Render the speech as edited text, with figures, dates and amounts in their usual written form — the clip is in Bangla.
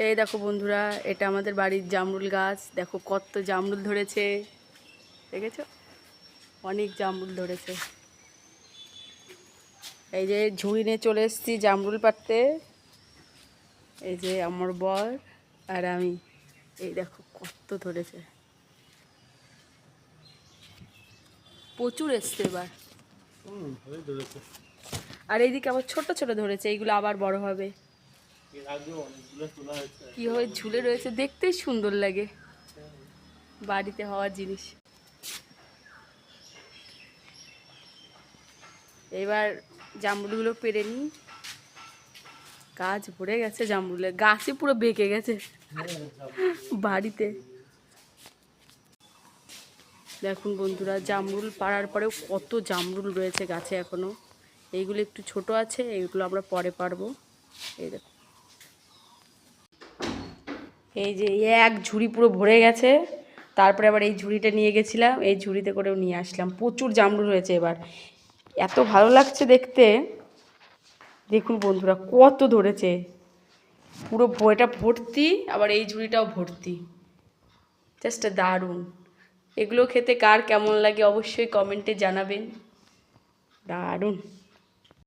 এই দেখো বন্ধুরা, এটা আমাদের বাড়ির জামরুল গাছ। দেখো কত জামরুল ধরেছে, দেখেছো? অনেক জামরুল ধরেছে। এই যে ঝুড়ি নিয়ে চলে এসেছি জামরুল পাড়তে। এই যে আমার বর আর আমি। এই দেখো কত ধরেছে, প্রচুর এসছে এবার। আর এইদিকে আবার ছোট ছোট ধরেছে, এইগুলো আবার বড় হবে। কিভাবে ঝুলে রয়েছে, দেখতেই সুন্দর লাগে, বাড়িতে হওয়ার জিনিস। এবার জামরুলগুলো পেরে নিই। গাছ ভরে গেছে জামরুলে, গাছে পুরো বেঁকে গেছে বাড়িতে। দেখুন বন্ধুরা, জামরুল পাড়ার পরেও কত জামরুল রয়েছে গাছে এখনো। এইগুলো একটু ছোট আছে, এইগুলো আমরা পরে পারবো। এই দেখুন, এই যে এক ঝুড়ি পুরো ভরে গেছে। তারপরে আবার এই ঝুড়িটা নিয়ে গেছিলাম, এই ঝুড়িতে করেও নিয়ে আসলাম। প্রচুর জামরুল হয়েছে এবার, এত ভালো লাগছে দেখতে। দেখুন বন্ধুরা কত ধরেছে, পুরো বইটা ভর্তি, আবার এই ঝুড়িটাও ভর্তি। জাস্ট দারুণ। এগুলো খেতে কার কেমন লাগে অবশ্যই কমেন্টে জানাবেন। দারুণ।